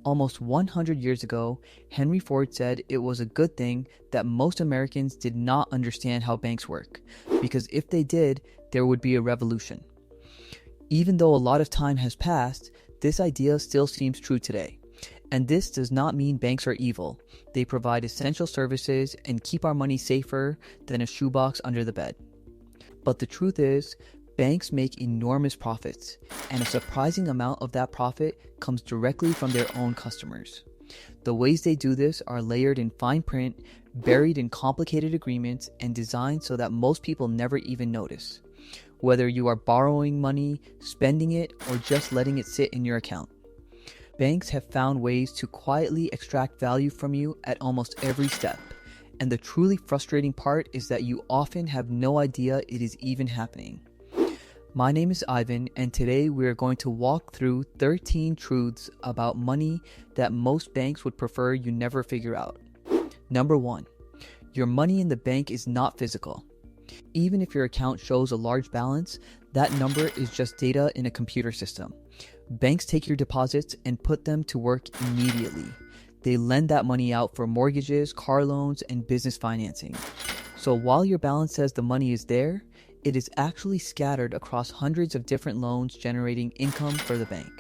Almost 100 years ago, Henry Ford said it was a good thing that most Americans did not understand how banks work, because if they did, there would be a revolution. Even though a lot of time has passed, this idea still seems true today. And this does not mean banks are evil. They provide essential services and keep our money safer than a shoebox under the bed. But the truth is, banks make enormous profits, and a surprising amount of that profit comes directly from their own customers. The ways they do this are layered in fine print, buried in complicated agreements, and designed so that most people never even notice. Whether you are borrowing money, spending it, or just letting it sit in your account. Banks have found ways to quietly extract value from you at almost every step. And the truly frustrating part is that you often have no idea it is even happening. My name is Ivan, and today we are going to walk through 13 truths about money that most banks would prefer you never figure out. Number 1. Your money in the bank is not physical. Even if your account shows a large balance, that number is just data in a computer system. Banks take your deposits and put them to work immediately. They lend that money out for mortgages, car loans, and business financing. So while your balance says the money is there, it is actually scattered across hundreds of different loans generating income for the bank.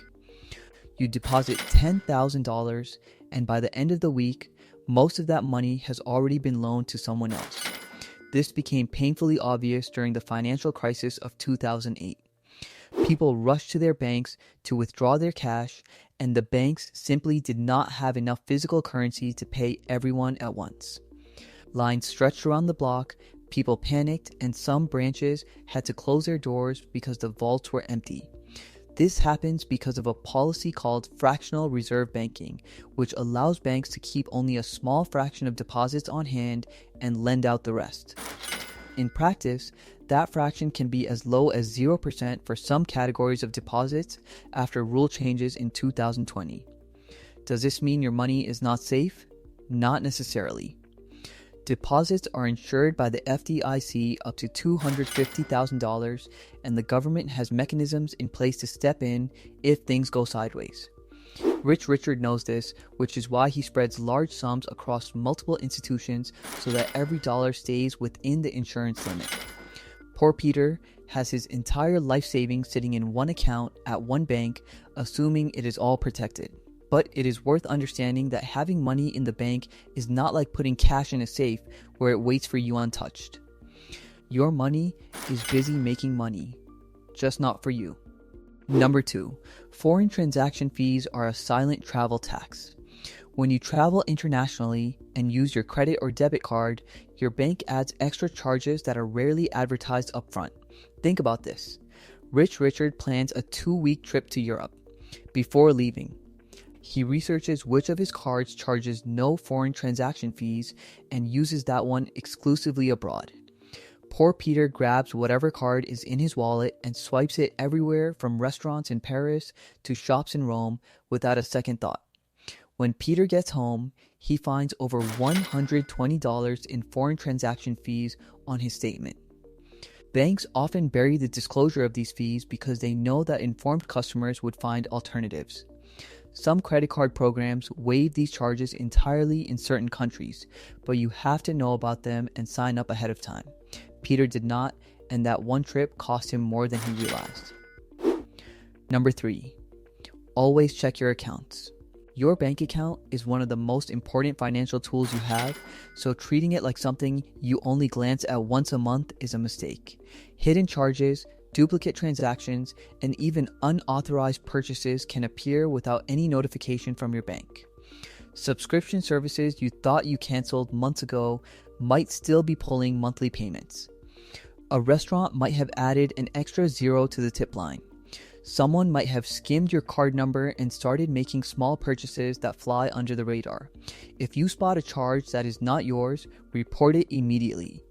You deposit $10,000, and by the end of the week, most of that money has already been loaned to someone else. This became painfully obvious during the financial crisis of 2008. People rushed to their banks to withdraw their cash, and the banks simply did not have enough physical currency to pay everyone at once. Lines stretched around the block, people panicked, and some branches had to close their doors because the vaults were empty. This happens because of a policy called fractional reserve banking, which allows banks to keep only a small fraction of deposits on hand and lend out the rest. In practice, that fraction can be as low as 0% for some categories of deposits after rule changes in 2020. Does this mean your money is not safe? Not necessarily. Deposits are insured by the FDIC up to $250,000, and the government has mechanisms in place to step in if things go sideways. Rich Richard knows this, which is why he spreads large sums across multiple institutions so that every dollar stays within the insurance limit. Poor Peter has his entire life savings sitting in one account at one bank, assuming it is all protected. But it is worth understanding that having money in the bank is not like putting cash in a safe where it waits for you untouched. Your money is busy making money, just not for you. Number 2, foreign transaction fees are a silent travel tax. When you travel internationally and use your credit or debit card, your bank adds extra charges that are rarely advertised upfront. Think about this. Rich Richard plans a 2-week trip to Europe. Before leaving, he researches which of his cards charges no foreign transaction fees and uses that one exclusively abroad. Poor Peter grabs whatever card is in his wallet and swipes it everywhere from restaurants in Paris to shops in Rome without a second thought. When Peter gets home, he finds over $120 in foreign transaction fees on his statement. Banks often bury the disclosure of these fees because they know that informed customers would find alternatives. Some credit card programs waive these charges entirely in certain countries, but you have to know about them and sign up ahead of time. Peter did not, and that one trip cost him more than he realized. Number 3, always check your accounts. Your bank account is one of the most important financial tools you have, so treating it like something you only glance at once a month is a mistake. Hidden charges, duplicate transactions, and even unauthorized purchases can appear without any notification from your bank. Subscription services you thought you canceled months ago might still be pulling monthly payments. A restaurant might have added an extra zero to the tip line. Someone might have skimmed your card number and started making small purchases that fly under the radar. If you spot a charge that is not yours, report it immediately.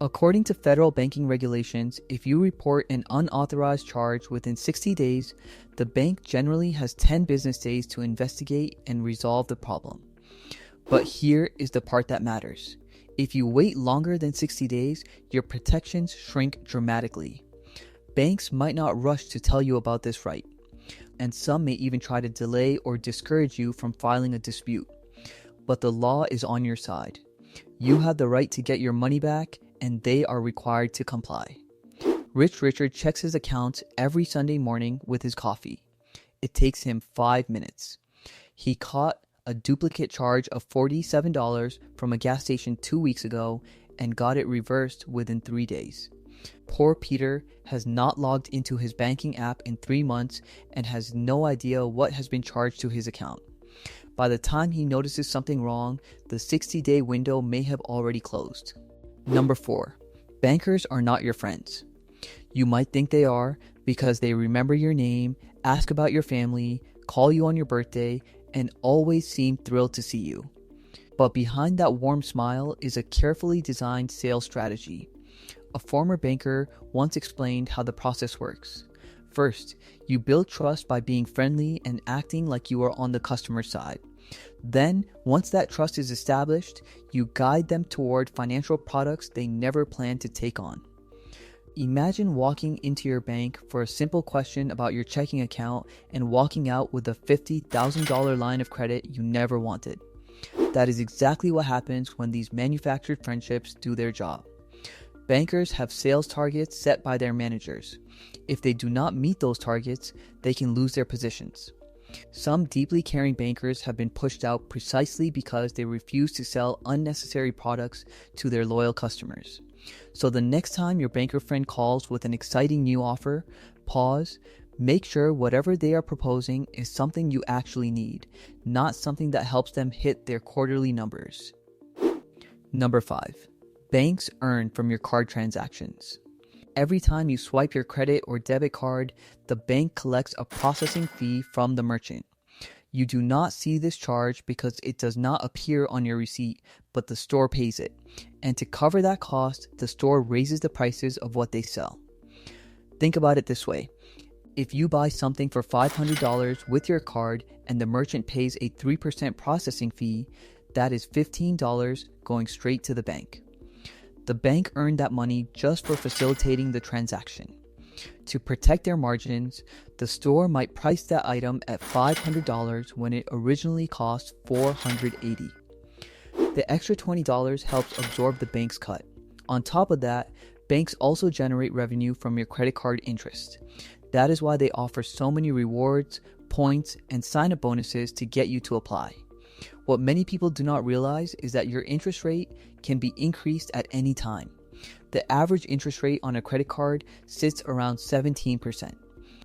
According to federal banking regulations, if you report an unauthorized charge within 60 days, the bank generally has 10 business days to investigate and resolve the problem. But here is the part that matters. If you wait longer than 60 days, your protections shrink dramatically. Banks might not rush to tell you about this right. and some may even try to delay or discourage you from filing a dispute. But the law is on your side. You have the right to get your money back, and they are required to comply. Rich Richard checks his account every Sunday morning with his coffee. It takes him 5 minutes. He caught a duplicate charge of $47 from a gas station 2 weeks ago and got it reversed within 3 days. Poor Peter has not logged into his banking app in 3 months and has no idea what has been charged to his account. By the time he notices something wrong, the 60-day window may have already closed. Number 4. Bankers are not your friends. You might think they are because they remember your name, ask about your family, call you on your birthday, and always seem thrilled to see you. But behind that warm smile is a carefully designed sales strategy. A former banker once explained how the process works. First, you build trust by being friendly and acting like you are on the customer side. Then, once that trust is established, you guide them toward financial products they never planned to take on. Imagine walking into your bank for a simple question about your checking account and walking out with a $50,000 line of credit you never wanted. That is exactly what happens when these manufactured friendships do their job. Bankers have sales targets set by their managers. If they do not meet those targets, they can lose their positions. Some deeply caring bankers have been pushed out precisely because they refuse to sell unnecessary products to their loyal customers. So the next time your banker friend calls with an exciting new offer, pause, make sure whatever they are proposing is something you actually need, not something that helps them hit their quarterly numbers. Number 5. Banks earn from your card transactions. Every time you swipe your credit or debit card, the bank collects a processing fee from the merchant. You do not see this charge because it does not appear on your receipt, but the store pays it. And to cover that cost, the store raises the prices of what they sell. Think about it this way. If you buy something for $500 with your card and the merchant pays a 3% processing fee, that is $15 going straight to the bank. The bank earned that money just for facilitating the transaction. To protect their margins, the store might price that item at $500 when it originally cost $480. The extra $20 helps absorb the bank's cut. On top of that, banks also generate revenue from your credit card interest. That is why they offer so many rewards, points, and sign-up bonuses to get you to apply. What many people do not realize is that your interest rate can be increased at any time. The average interest rate on a credit card sits around 17%,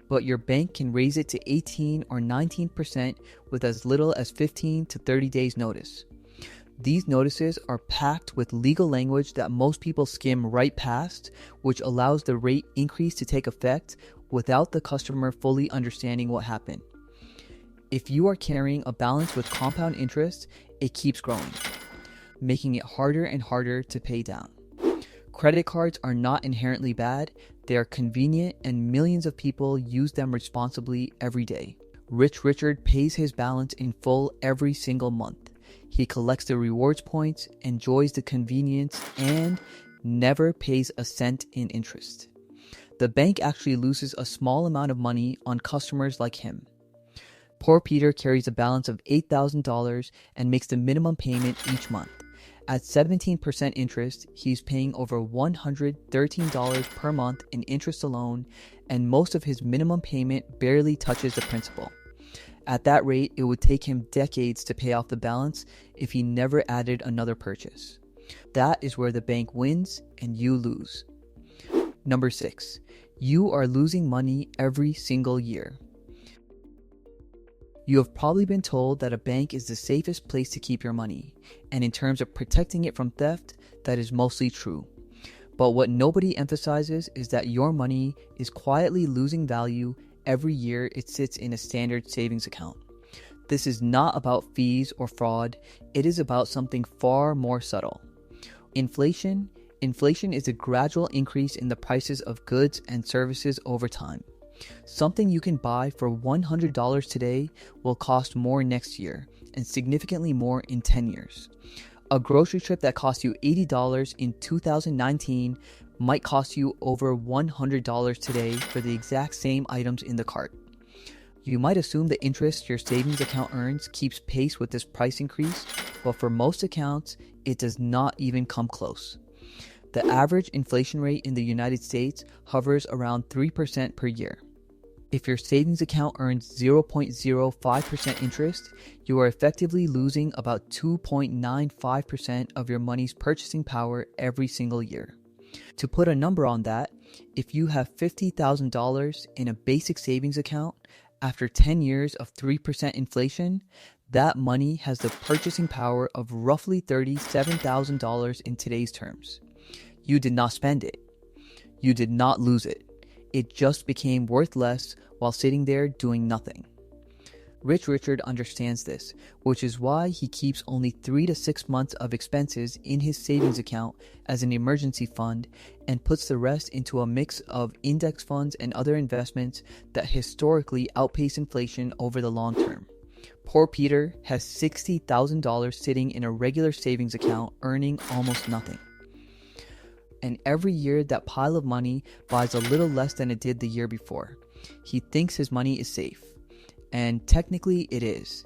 but your bank can raise it to 18 or 19% with as little as 15 to 30 days notice. These notices are packed with legal language that most people skim right past, which allows the rate increase to take effect without the customer fully understanding what happened. If you are carrying a balance with compound interest, it keeps growing, making it harder and harder to pay down. Credit cards are not inherently bad, they are convenient and millions of people use them responsibly every day. Rich Richard pays his balance in full every single month. He collects the rewards points, enjoys the convenience, and never pays a cent in interest. The bank actually loses a small amount of money on customers like him. Poor Peter carries a balance of $8,000 and makes the minimum payment each month. At 17% interest, he's paying over $113 per month in interest alone, and most of his minimum payment barely touches the principal. At that rate, it would take him decades to pay off the balance if he never added another purchase. That is where the bank wins and you lose. Number 6. You are losing money every single year. You have probably been told that a bank is the safest place to keep your money, and in terms of protecting it from theft, that is mostly true. But what nobody emphasizes is that your money is quietly losing value every year it sits in a standard savings account. This is not about fees or fraud, it is about something far more subtle. Inflation is a gradual increase in the prices of goods and services over time. Something you can buy for $100 today will cost more next year, and significantly more in 10 years. A grocery trip that cost you $80 in 2019 might cost you over $100 today for the exact same items in the cart. You might assume the interest your savings account earns keeps pace with this price increase, but for most accounts, it does not even come close. The average inflation rate in the United States hovers around 3% per year. If your savings account earns 0.05% interest, you are effectively losing about 2.95% of your money's purchasing power every single year. To put a number on that, if you have $50,000 in a basic savings account, after 10 years of 3% inflation, that money has the purchasing power of roughly $37,000 in today's terms. You did not spend it. You did not lose it. It just became worth less while sitting there doing nothing. Rich Richard understands this, which is why he keeps only 3 to 6 months of expenses in his savings account as an emergency fund and puts the rest into a mix of index funds and other investments that historically outpace inflation over the long term. Poor Peter has $60,000 sitting in a regular savings account earning almost nothing. And every year that pile of money buys a little less than it did the year before. He thinks his money is safe. And technically it is.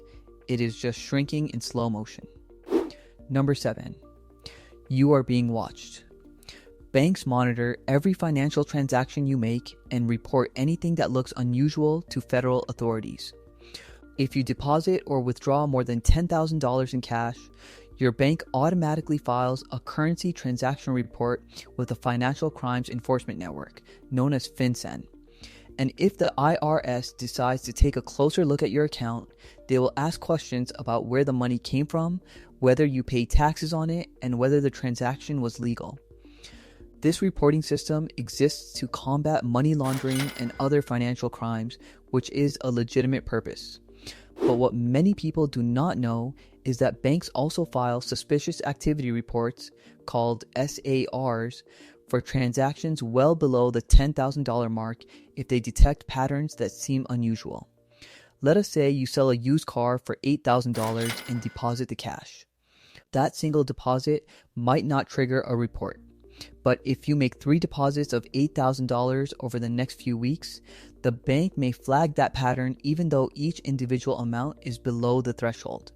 It is just shrinking in slow motion. Number 7. You are being watched. Banks monitor every financial transaction you make and report anything that looks unusual to federal authorities. If you deposit or withdraw more than $10,000 in cash, your bank automatically files a currency transaction report with the Financial Crimes Enforcement Network, known as FinCEN. And if the IRS decides to take a closer look at your account, they will ask questions about where the money came from, whether you paid taxes on it, and whether the transaction was legal. This reporting system exists to combat money laundering and other financial crimes, which is a legitimate purpose. But what many people do not know is that banks also file suspicious activity reports, called SARs, for transactions well below the $10,000 mark if they detect patterns that seem unusual. Let us say you sell a used car for $8,000 and deposit the cash. That single deposit might not trigger a report. But if you make 3 deposits of $8,000 over the next few weeks, the bank may flag that pattern even though each individual amount is below the threshold.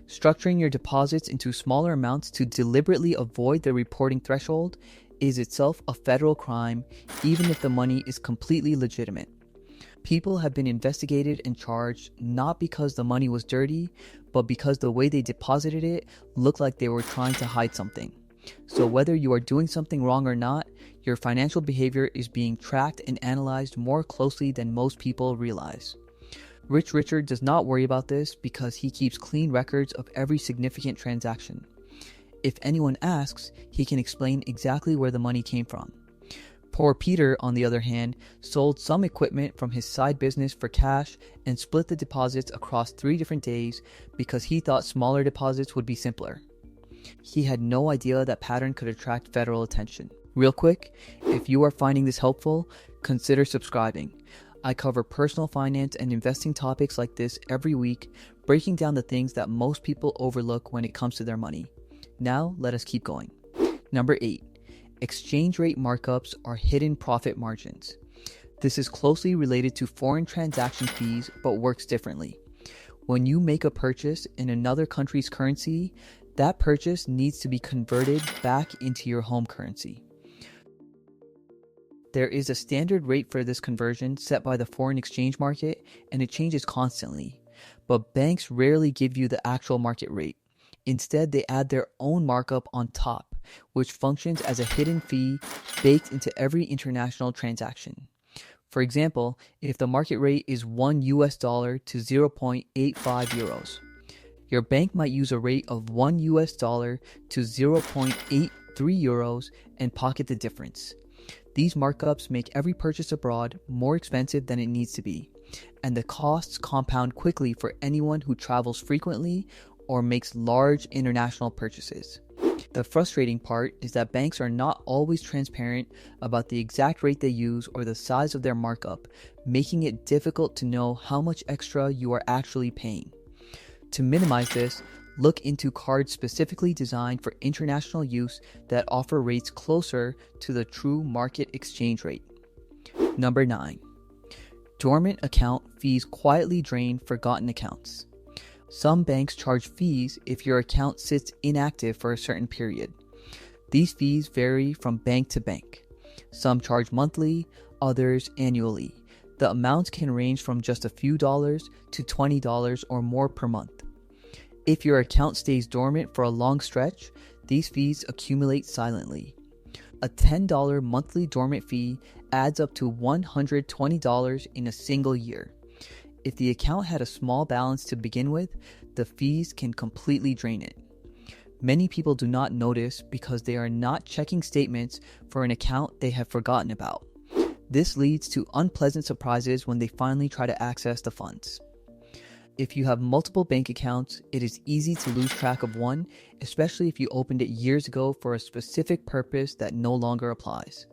Structuring your deposits into smaller amounts to deliberately avoid the reporting threshold is itself a federal crime, even if the money is completely legitimate. People have been investigated and charged not because the money was dirty, but because the way they deposited it looked like they were trying to hide something. So whether you are doing something wrong or not, your financial behavior is being tracked and analyzed more closely than most people realize. Rich Richard does not worry about this because he keeps clean records of every significant transaction. If anyone asks, he can explain exactly where the money came from. Poor Peter, on the other hand, sold some equipment from his side business for cash and split the deposits across 3 different days because he thought smaller deposits would be simpler. He had no idea that pattern could attract federal attention. Real quick, if you are finding this helpful, consider subscribing. I cover personal finance and investing topics like this every week, breaking down the things that most people overlook when it comes to their money. Now, let us keep going. Number 8. Exchange rate markups are hidden profit margins. This is closely related to foreign transaction fees but works differently. When you make a purchase in another country's currency, that purchase needs to be converted back into your home currency. There is a standard rate for this conversion set by the foreign exchange market, and it changes constantly. But banks rarely give you the actual market rate. Instead, they add their own markup on top, which functions as a hidden fee baked into every international transaction. For example, if the market rate is $1 to 0.85 euros, your bank might use a rate of $1 to 0.83 euros and pocket the difference. These markups make every purchase abroad more expensive than it needs to be, and the costs compound quickly for anyone who travels frequently or makes large international purchases. The frustrating part is that banks are not always transparent about the exact rate they use or the size of their markup, making it difficult to know how much extra you are actually paying. To minimize this, look into cards specifically designed for international use that offer rates closer to the true market exchange rate. Number 9. Dormant account fees quietly drain forgotten accounts. Some banks charge fees if your account sits inactive for a certain period. These fees vary from bank to bank. Some charge monthly, others annually. The amounts can range from just a few dollars to $20 or more per month. If your account stays dormant for a long stretch, these fees accumulate silently. A $10 monthly dormant fee adds up to $120 in a single year. If the account had a small balance to begin with, the fees can completely drain it. Many people do not notice because they are not checking statements for an account they have forgotten about. This leads to unpleasant surprises when they finally try to access the funds. If you have multiple bank accounts, it is easy to lose track of one, especially if you opened it years ago for a specific purpose that no longer applies.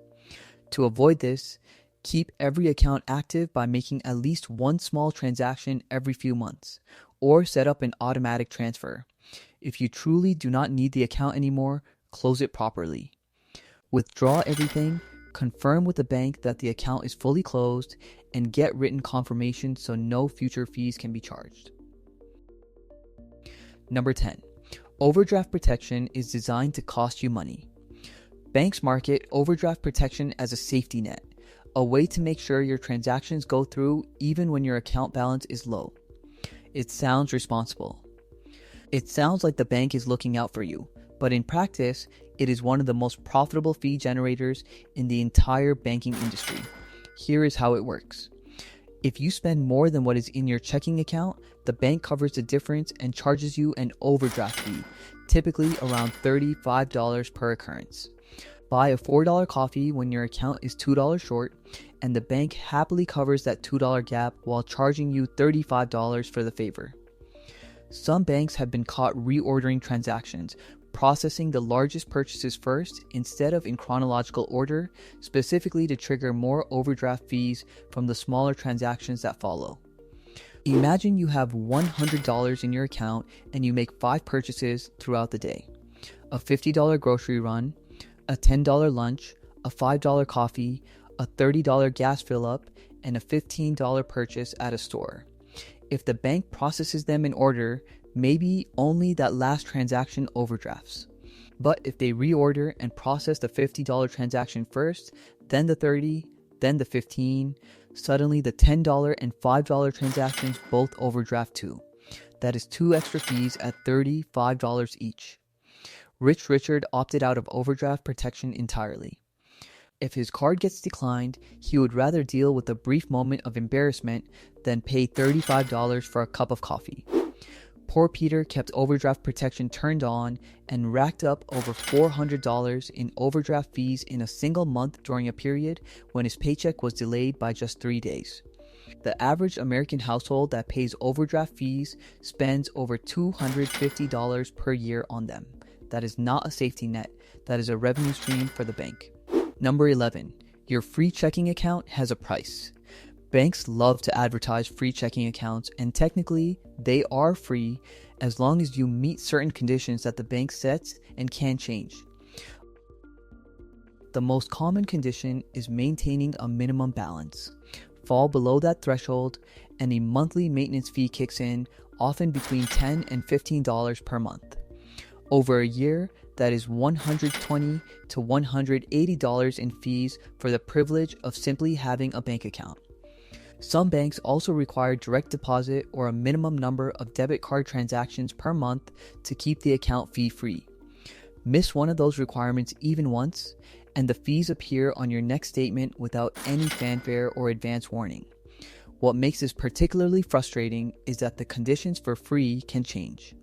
To avoid this, keep every account active by making at least one small transaction every few months, or set up an automatic transfer. If you truly do not need the account anymore, close it properly. Withdraw everything, confirm with the bank that the account is fully closed, and get written confirmation so no future fees can be charged. Number 10. Overdraft protection is designed to cost you money. Banks market overdraft protection as a safety net, a way to make sure your transactions go through even when your account balance is low. It sounds responsible. It sounds like the bank is looking out for you, but in practice, it is one of the most profitable fee generators in the entire banking industry. Here is how it works. If you spend more than what is in your checking account, the bank covers the difference and charges you an overdraft fee, typically around $35 per occurrence. Buy a $4 coffee when your account is $2 short, and the bank happily covers that $2 gap while charging you $35 for the favor. Some banks have been caught reordering transactions, processing the largest purchases first instead of in chronological order, specifically to trigger more overdraft fees from the smaller transactions that follow. Imagine you have $100 in your account and you make 5 purchases throughout the day. A $50 grocery run, a $10 lunch, a $5 coffee, a $30 gas fill-up, and a $15 purchase at a store. If the bank processes them in order, maybe only that last transaction overdrafts. But if they reorder and process the $50 transaction first, then the $30, then the $15, suddenly the $10 and $5 transactions both overdraft too. That is 2 extra fees at $35 each. Rich Richard opted out of overdraft protection entirely. If his card gets declined, he would rather deal with a brief moment of embarrassment than pay $35 for a cup of coffee. Poor Peter kept overdraft protection turned on and racked up over $400 in overdraft fees in a single month during a period when his paycheck was delayed by just 3 days. The average American household that pays overdraft fees spends over $250 per year on them. That is not a safety net, that is a revenue stream for the bank. Number 11. Your free checking account has a price. Banks love to advertise free checking accounts, and technically, they are free as long as you meet certain conditions that the bank sets and can change. The most common condition is maintaining a minimum balance. Fall below that threshold, and a monthly maintenance fee kicks in, often between $10 and $15 per month. Over a year, that is $120 to $180 in fees for the privilege of simply having a bank account. Some banks also require direct deposit or a minimum number of debit card transactions per month to keep the account fee-free. Miss one of those requirements even once, and the fees appear on your next statement without any fanfare or advance warning. What makes this particularly frustrating is that the conditions for free can change.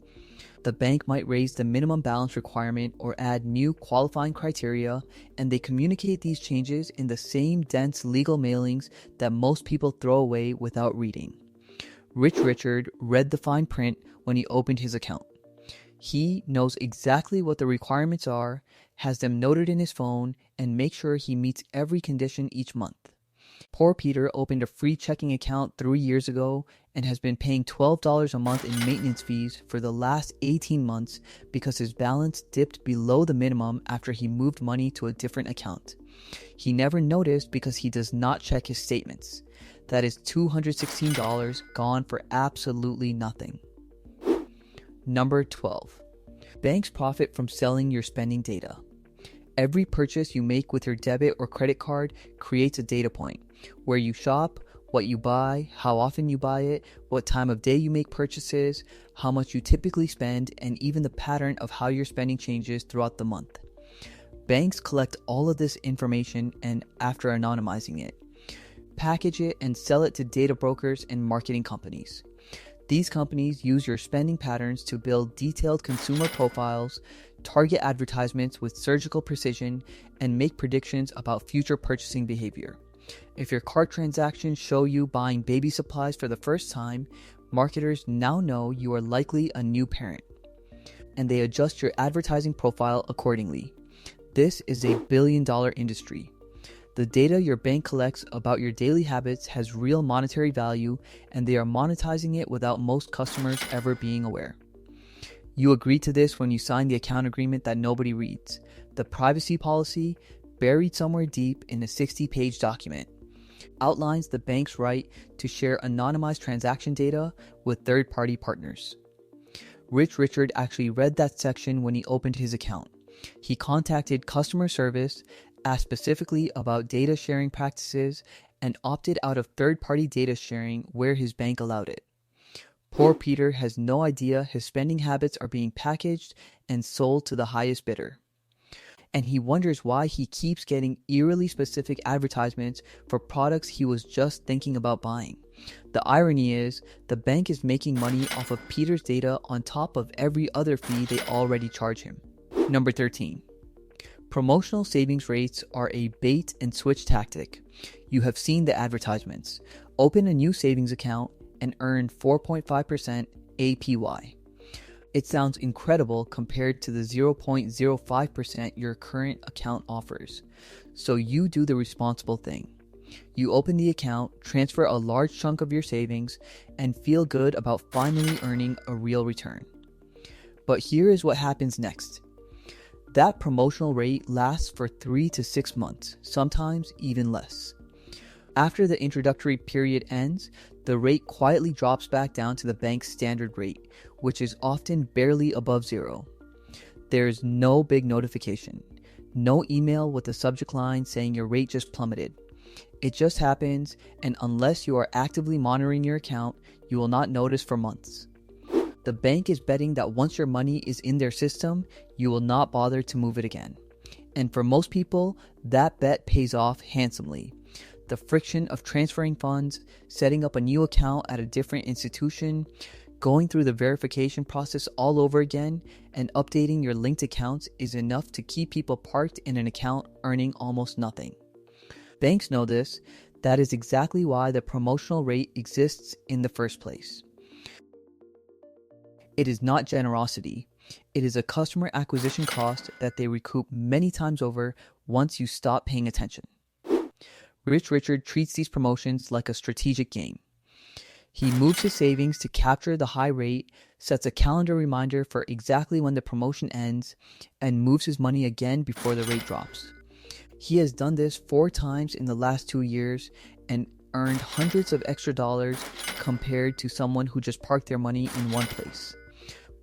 The bank might raise the minimum balance requirement or add new qualifying criteria, and they communicate these changes in the same dense legal mailings that most people throw away without reading. Rich Richard read the fine print when he opened his account. He knows exactly what the requirements are, has them noted in his phone, and makes sure he meets every condition each month. Poor Peter opened a free checking account 3 years ago and has been paying $12 a month in maintenance fees for the last 18 months because his balance dipped below the minimum after he moved money to a different account. He never noticed because he does not check his statements. That is $216 gone for absolutely nothing. Number 12. Banks profit from selling your spending data. Every purchase you make with your debit or credit card creates a data point. Where you shop, what you buy, how often you buy it, what time of day you make purchases, how much you typically spend, and even the pattern of how your spending changes throughout the month. Banks collect all of this information and, after anonymizing it, package it and sell it to data brokers and marketing companies. These companies use your spending patterns to build detailed consumer profiles, target advertisements with surgical precision, and make predictions about future purchasing behavior. If your cart transactions show you buying baby supplies for the first time, marketers now know you are likely a new parent, and they adjust your advertising profile accordingly. This is a billion-dollar industry. The data your bank collects about your daily habits has real monetary value, and they are monetizing it without most customers ever being aware. You agreed to this when you signed the account agreement that nobody reads, the privacy policy, buried somewhere deep in a 60-page document, outlines the bank's right to share anonymized transaction data with third-party partners. Rich Richard actually read that section when he opened his account. He contacted customer service, asked specifically about data sharing practices, and opted out of third-party data sharing where his bank allowed it. Poor Peter has no idea his spending habits are being packaged and sold to the highest bidder. And he wonders why he keeps getting eerily specific advertisements for products he was just thinking about buying. The irony is, the bank is making money off of Peter's data on top of every other fee they already charge him. Number 13. Promotional savings rates are a bait and switch tactic. You have seen the advertisements. Open a new savings account and earn 4.5% APY. It sounds incredible compared to the 0.05% your current account offers. So you do the responsible thing. You open the account, transfer a large chunk of your savings, and feel good about finally earning a real return. But here is what happens next. That promotional rate lasts for 3 to 6 months, sometimes even less. After the introductory period ends, the rate quietly drops back down to the bank's standard rate, which is often barely above zero. There is no big notification, no email with the subject line saying your rate just plummeted. It just happens, and unless you are actively monitoring your account, you will not notice for months. The bank is betting that once your money is in their system, you will not bother to move it again. And for most people, that bet pays off handsomely. The friction of transferring funds, setting up a new account at a different institution, going through the verification process all over again, and updating your linked accounts is enough to keep people parked in an account earning almost nothing. Banks know this. That is exactly why the promotional rate exists in the first place. It is not generosity. It is a customer acquisition cost that they recoup many times over once you stop paying attention. Rich Richard treats these promotions like a strategic game. He moves his savings to capture the high rate, sets a calendar reminder for exactly when the promotion ends, and moves his money again before the rate drops. He has done this 4 times in the last 2 years and earned hundreds of extra dollars compared to someone who just parked their money in one place.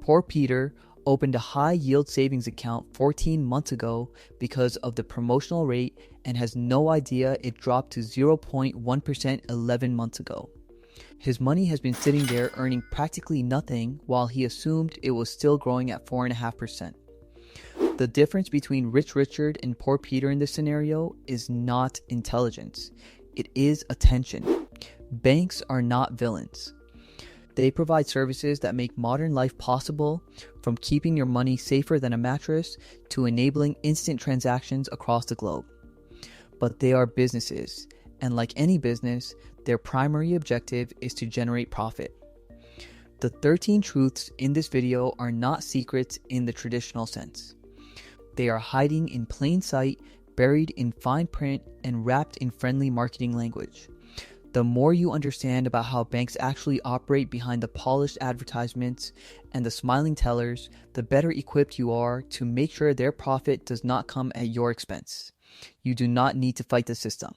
Poor Peter opened a high-yield savings account 14 months ago because of the promotional rate and has no idea it dropped to 0.1% 11 months ago. His money has been sitting there earning practically nothing while he assumed it was still growing at 4.5%. The difference between Rich Richard and Poor Peter in this scenario is not intelligence. It is attention. Banks are not villains. They provide services that make modern life possible, from keeping your money safer than a mattress to enabling instant transactions across the globe. But they are businesses, and like any business, their primary objective is to generate profit. The 13 truths in this video are not secrets in the traditional sense. They are hiding in plain sight, buried in fine print, and wrapped in friendly marketing language. The more you understand about how banks actually operate behind the polished advertisements and the smiling tellers, the better equipped you are to make sure their profit does not come at your expense. You do not need to fight the system.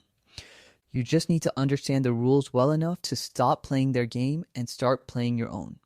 You just need to understand the rules well enough to stop playing their game and start playing your own.